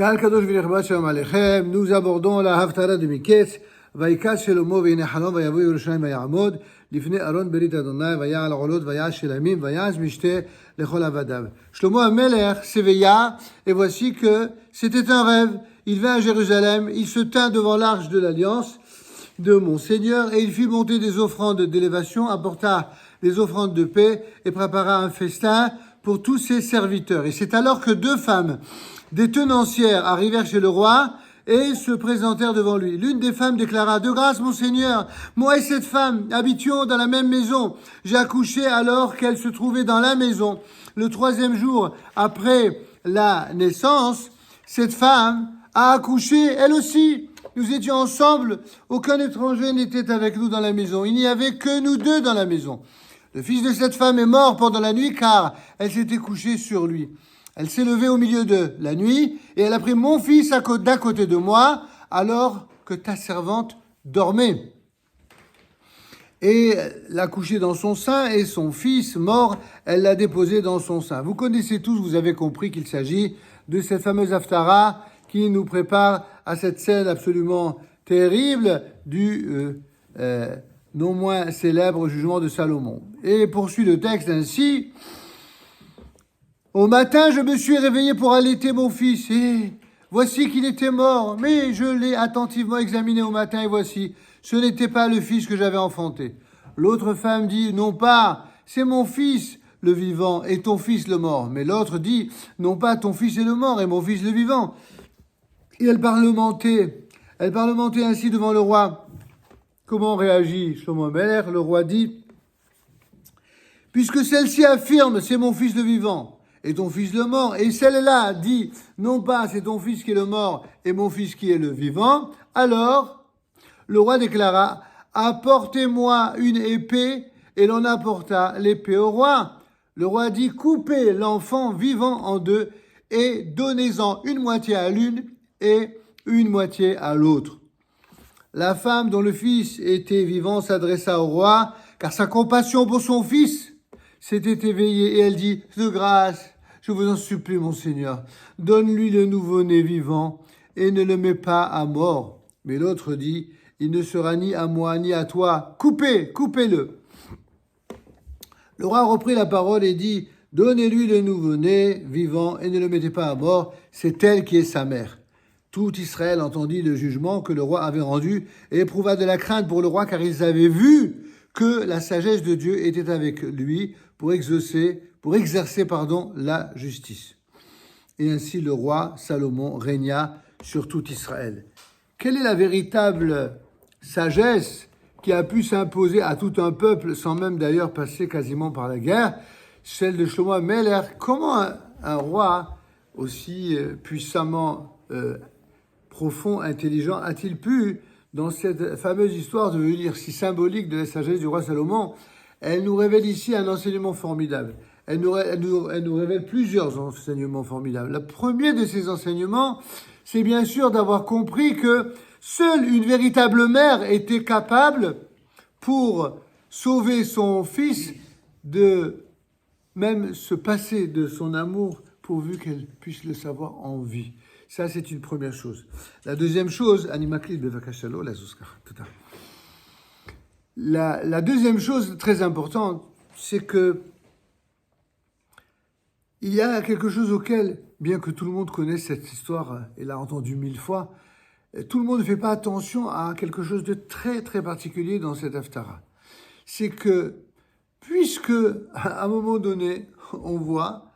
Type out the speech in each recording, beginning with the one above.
Kal Kadosh v'nechbad shalom aleichem. Nous abordons la Haftara de Miketz. Vayikas Shlomo v'yineh Halom v'yavo Yerushalayim v'yamod lifnei Aron berit Adonai v'ya'al olot v'ya'al shelamim v'ya'az mishte lechol avadav. Shlomo HaMelech s'éveilla et voici que c'était un rêve. Il vint à Jérusalem, il se tint devant l'arche de l'alliance de mon Seigneur et il fit monter des offrandes d'élévation, apporta des offrandes de paix et prépara un festin pour tous ses serviteurs. Et c'est alors que deux femmes, des tenancières, arrivèrent chez le roi et se présentèrent devant lui. L'une des femmes déclara: « De grâce, mon Seigneur, moi et cette femme habitions dans la même maison. J'ai accouché alors qu'elle se trouvait dans la maison. Le 3e jour après la naissance, cette femme a accouché elle aussi. Nous étions ensemble, aucun étranger n'était avec nous dans la maison. Il n'y avait que nous deux dans la maison. Le fils de cette femme est mort pendant la nuit car elle s'était couchée sur lui. Elle s'est levée au milieu de la nuit et elle a pris mon fils d'à côté de moi alors que ta servante dormait. Et l'a couché dans son sein et son fils mort, elle l'a déposé dans son sein. » Vous connaissez tous, vous avez compris qu'il s'agit de cette fameuse Haftara qui nous prépare à cette scène absolument terrible du non moins célèbre jugement de Salomon. Et poursuit le texte ainsi: « Au matin, je me suis réveillé pour allaiter mon fils, et voici qu'il était mort, mais je l'ai attentivement examiné au matin, et voici, ce n'était pas le fils que j'avais enfanté. » L'autre femme dit: « Non pas, c'est mon fils le vivant, et ton fils le mort. » Mais l'autre dit: « Non pas, ton fils est le mort, et mon fils le vivant. » Et elle parlementait ainsi devant le roi. Comment réagit Shlomo HaMelech? Le roi dit: « Puisque celle-ci affirme, c'est mon fils le vivant, et ton fils le mort, et celle-là dit, non pas, c'est ton fils qui est le mort, et mon fils qui est le vivant, alors le roi déclara: apportez-moi une épée, et l'on apporta l'épée au roi. Le roi dit: coupez l'enfant vivant en deux, et donnez-en une moitié à l'une, et une moitié à l'autre. La femme dont le fils était vivant s'adressa au roi, car sa compassion pour son fils s'était éveillée, et elle dit: de grâce, je vous en supplie, mon Seigneur, donne-lui le nouveau-né vivant, et ne le mets pas à mort. Mais l'autre dit: il ne sera ni à moi, ni à toi. Coupez-le. Le roi reprit la parole et dit: donnez-lui le nouveau-né vivant, et ne le mettez pas à mort, c'est elle qui est sa mère. Tout Israël entendit le jugement que le roi avait rendu et éprouva de la crainte pour le roi, car ils avaient vu que la sagesse de Dieu était avec lui pour exercer la justice. Et ainsi le roi Salomon régna sur tout Israël. Quelle est la véritable sagesse qui a pu s'imposer à tout un peuple sans même d'ailleurs passer quasiment par la guerre? Celle de Shlomo HaMelech. Comment un roi aussi puissamment profond, intelligent, a-t-il pu, dans cette fameuse histoire devenir si symbolique de la sagesse du roi Salomon? Elle nous révèle ici un enseignement formidable. Elle nous révèle plusieurs enseignements formidables. Le premier de ces enseignements, c'est bien sûr d'avoir compris que seule une véritable mère était capable, pour sauver son fils, de même se passer de son amour, pourvu qu'elle puisse le savoir en vie. Ça, c'est une première chose. La deuxième chose, la deuxième chose très importante, c'est que il y a quelque chose auquel, bien que tout le monde connaisse cette histoire et l'a entendu 1000 fois, tout le monde ne fait pas attention à quelque chose de très très particulier dans cette Haftara. C'est que, puisque à un moment donné, on voit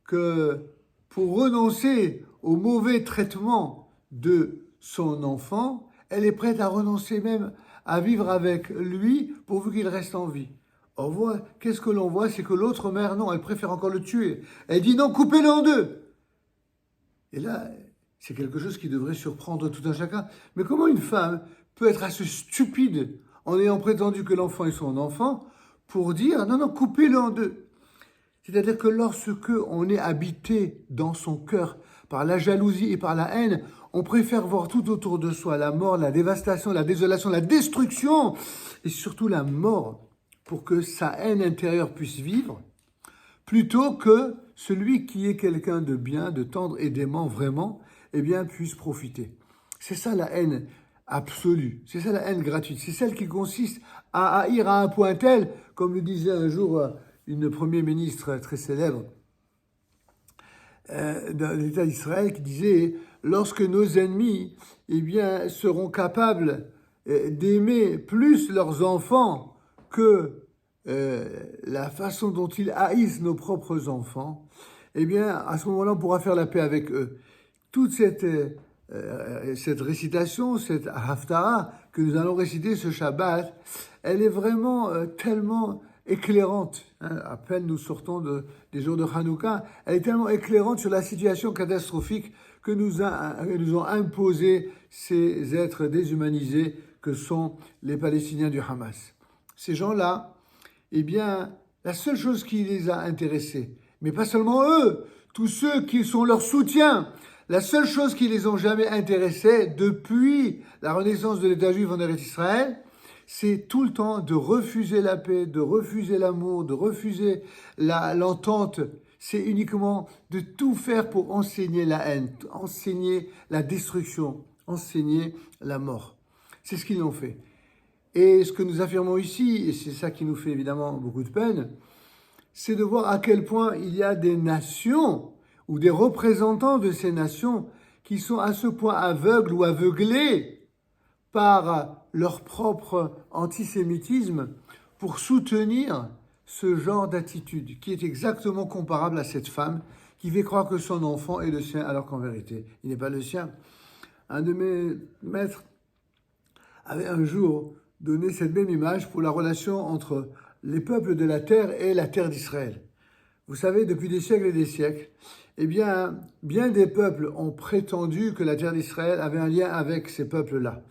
que pour renoncer au mauvais traitement de son enfant, elle est prête à renoncer même à vivre avec lui pourvu qu'il reste en vie. Qu'est-ce que l'on voit? C'est que l'autre mère, non, elle préfère encore le tuer. Elle dit non, coupez-le en deux. Et là, c'est quelque chose qui devrait surprendre tout un chacun. Mais comment une femme peut être assez stupide en ayant prétendu que l'enfant est son enfant pour dire non, coupez-le en deux? C'est-à-dire que lorsque on est habité dans son cœur par la jalousie et par la haine, on préfère voir tout autour de soi la mort, la dévastation, la désolation, la destruction et surtout la mort pour que sa haine intérieure puisse vivre, plutôt que celui qui est quelqu'un de bien, de tendre et d'aimant vraiment, eh bien, puissent profiter. C'est ça la haine absolue, c'est ça la haine gratuite, c'est celle qui consiste à haïr à un point tel, comme le disait un jour une première ministre très célèbre de l'État d'Israël, qui disait « Lorsque nos ennemis eh bien, seront capables d'aimer plus leurs enfants que la façon dont ils haïssent nos propres enfants, eh bien, à ce moment-là, on pourra faire la paix avec eux. » Toute cette récitation, cette Haftara que nous allons réciter ce Shabbat, elle est vraiment tellement éclairante. Hein, à peine nous sortons des jours de Hanouka, elle est tellement éclairante sur la situation catastrophique que nous ont imposé ces êtres déshumanisés que sont les Palestiniens du Hamas. Ces gens-là, eh bien, la seule chose qui les a intéressés, mais pas seulement eux, tous ceux qui sont leur soutien, la seule chose qui les ont jamais intéressés depuis la renaissance de l'État juif en Eretz Israël, c'est tout le temps de refuser la paix, de refuser l'amour, de refuser l'entente. C'est uniquement de tout faire pour enseigner la haine, enseigner la destruction, enseigner la mort. C'est ce qu'ils ont fait. Et ce que nous affirmons ici, et c'est ça qui nous fait évidemment beaucoup de peine, c'est de voir à quel point il y a des nations ou des représentants de ces nations qui sont à ce point aveugles ou aveuglés par leur propre antisémitisme pour soutenir ce genre d'attitude qui est exactement comparable à cette femme qui fait croire que son enfant est le sien alors qu'en vérité, il n'est pas le sien. Un de mes maîtres avait un jour donné cette même image pour la relation entre les peuples de la terre et la terre d'Israël. Vous savez, depuis des siècles et des siècles, eh bien des peuples ont prétendu que la terre d'Israël avait un lien avec ces peuples-là.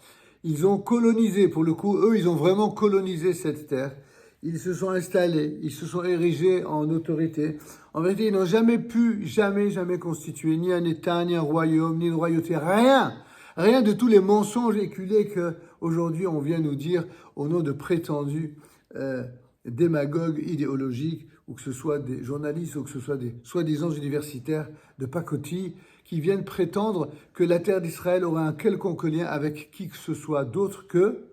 Ils ont colonisé, pour le coup, eux, ils ont vraiment colonisé cette terre. Ils se sont installés, ils se sont érigés en autorité. En vérité, ils n'ont jamais pu, jamais constituer ni un État, ni un royaume, ni une royauté, rien. Rien de tous les mensonges éculés qu'aujourd'hui on vient nous dire au nom de prétendus démagogues idéologiques, ou que ce soit des journalistes, ou que ce soit des soi-disant universitaires de pacotille, qui viennent prétendre que la terre d'Israël aurait un quelconque lien avec qui que ce soit d'autre que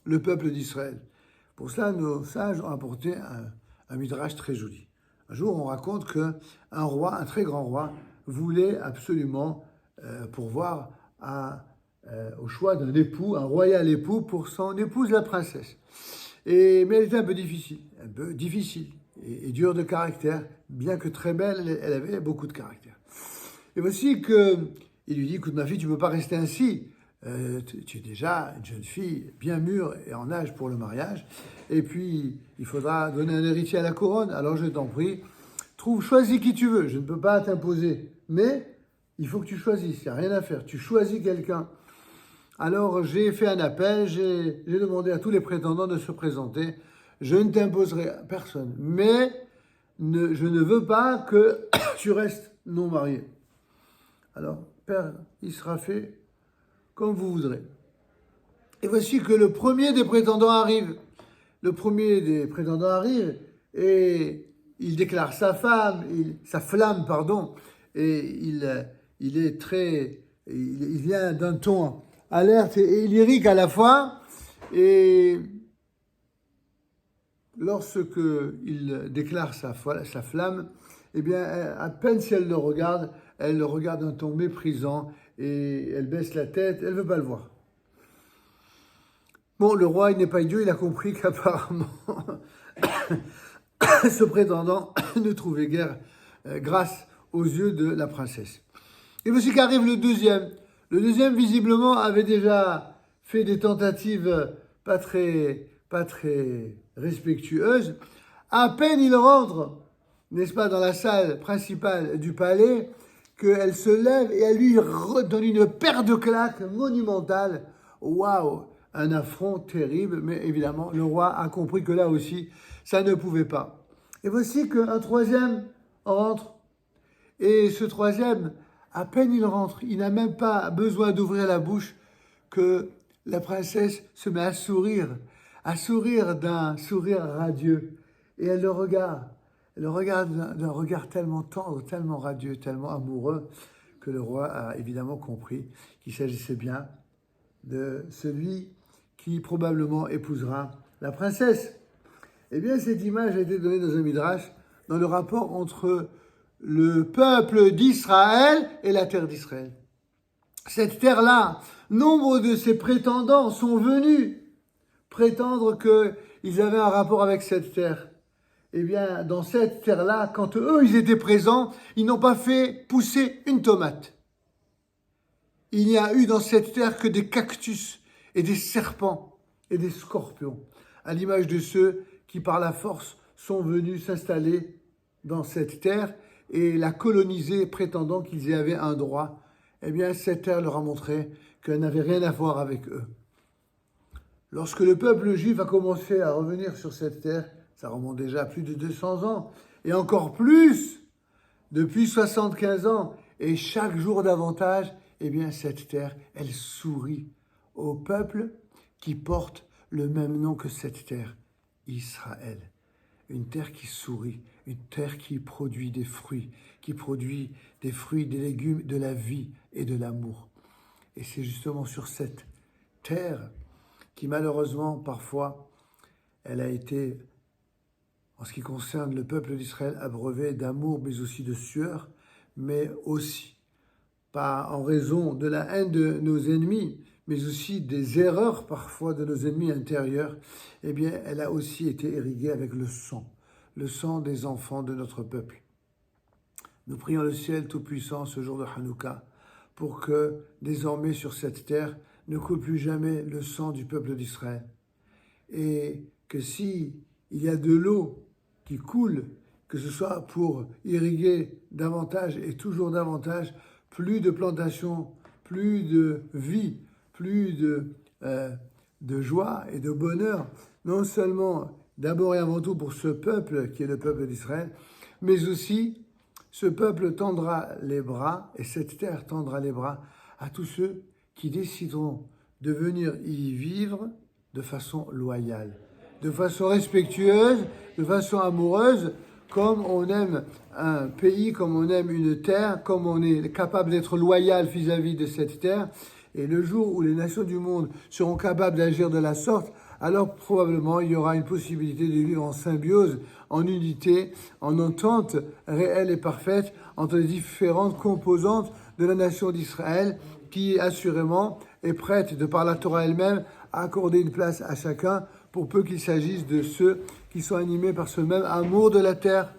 le peuple d'Israël. Pour cela, nos sages ont apporté un midrash très joli. Un jour, on raconte qu'un roi, un très grand roi, voulait absolument pourvoir au choix d'un époux, un royal époux pour son épouse la princesse. Mais elle était un peu difficile et dure de caractère, bien que très belle, elle avait beaucoup de caractère. Et voici qu'il lui dit, écoute ma fille, tu ne peux pas rester ainsi, tu es déjà une jeune fille bien mûre et en âge pour le mariage, et puis il faudra donner un héritier à la couronne, alors je t'en prie, choisis qui tu veux, je ne peux pas t'imposer, mais il faut que tu choisisses, il n'y a rien à faire, tu choisis quelqu'un. Alors j'ai fait un appel, j'ai demandé à tous les prétendants de se présenter. Je ne t'imposerai à personne, mais je ne veux pas que tu restes non marié. Alors, père, il sera fait comme vous voudrez. Et voici que le premier des prétendants arrive. Le premier des prétendants arrive et il déclare sa flamme, et il est très, il vient d'un ton alerte et lyrique à la fois, et lorsque il déclare sa flamme, eh bien, à peine si elle le regarde d'un ton méprisant, et elle baisse la tête, elle ne veut pas le voir. Bon, le roi, il n'est pas idiot, il a compris qu'apparemment, ce prétendant ne trouvait guère grâce aux yeux de la princesse. Et voici qu'arrive le deuxième. Le deuxième, visiblement, avait déjà fait des tentatives pas très respectueuses. À peine il rentre, n'est-ce pas, dans la salle principale du palais, qu'elle se lève et elle lui donne une paire de claques monumentales. Waouh! Un affront terrible, mais évidemment, le roi a compris que là aussi, ça ne pouvait pas. Et voici qu'un troisième rentre. Et ce troisième, à peine il rentre, il n'a même pas besoin d'ouvrir la bouche que la princesse se met à sourire d'un sourire radieux. Et elle le regarde d'un regard tellement tendre, tellement radieux, tellement amoureux, que le roi a évidemment compris qu'il s'agissait bien de celui qui probablement épousera la princesse. Eh bien, cette image a été donnée dans un midrash dans le rapport entre le peuple d'Israël et la terre d'Israël. Cette terre-là, nombre de ses prétendants sont venus prétendre qu'ils avaient un rapport avec cette terre. Eh bien, dans cette terre-là, quand eux, ils étaient présents, ils n'ont pas fait pousser une tomate. Il n'y a eu dans cette terre que des cactus et des serpents et des scorpions, à l'image de ceux qui, par la force, sont venus s'installer dans cette terre et la coloniser, prétendant qu'ils y avaient un droit. Eh bien, cette terre leur a montré qu'elle n'avait rien à voir avec eux. Lorsque le peuple juif a commencé à revenir sur cette terre, ça remonte déjà à plus de 200 ans, et encore plus depuis 75 ans, et chaque jour davantage, eh bien, cette terre, elle sourit au peuple qui porte le même nom que cette terre, Israël. Une terre qui sourit, une terre qui produit des fruits, des légumes, de la vie et de l'amour. Et c'est justement sur cette terre qui, malheureusement, parfois, elle a été, en ce qui concerne le peuple d'Israël, abreuvé d'amour, mais aussi de sueur, mais aussi, pas en raison de la haine de nos ennemis, mais aussi des erreurs parfois de nos ennemis intérieurs, eh bien, elle a aussi été irriguée avec le sang des enfants de notre peuple. Nous prions le ciel tout-puissant ce jour de Hanouka pour que, désormais sur cette terre, ne coule plus jamais le sang du peuple d'Israël. Et que si il y a de l'eau qui coule, que ce soit pour irriguer davantage et toujours davantage, plus de plantations, plus de vie, plus de joie et de bonheur, non seulement d'abord et avant tout pour ce peuple qui est le peuple d'Israël, mais aussi ce peuple tendra les bras, et cette terre tendra les bras à tous ceux qui décideront de venir y vivre de façon loyale, de façon respectueuse, de façon amoureuse, comme on aime un pays, comme on aime une terre, comme on est capable d'être loyal vis-à-vis de cette terre. Et le jour où les nations du monde seront capables d'agir de la sorte, alors probablement il y aura une possibilité de vivre en symbiose, en unité, en entente réelle et parfaite entre les différentes composantes de la nation d'Israël, qui assurément est prête, de par la Torah elle-même, à accorder une place à chacun, pour peu qu'il s'agisse de ceux qui sont animés par ce même amour de la terre.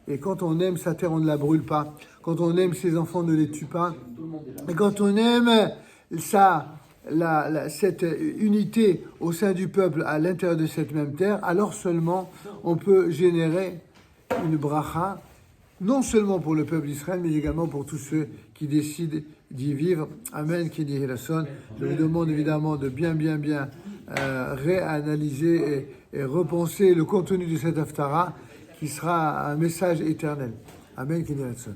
Et quand on aime sa terre, on ne la brûle pas. Quand on aime ses enfants, on ne les tue pas. Et quand on aime cette unité au sein du peuple à l'intérieur de cette même terre, alors seulement on peut générer une bracha, non seulement pour le peuple d'Israël, mais également pour tous ceux qui décident d'y vivre. Amen, qui dit Hilasson. Je vous demande évidemment de bien réanalyser et repenser le contenu de cette Haftara, qui sera un message éternel. Amen, qui dit Hilasson.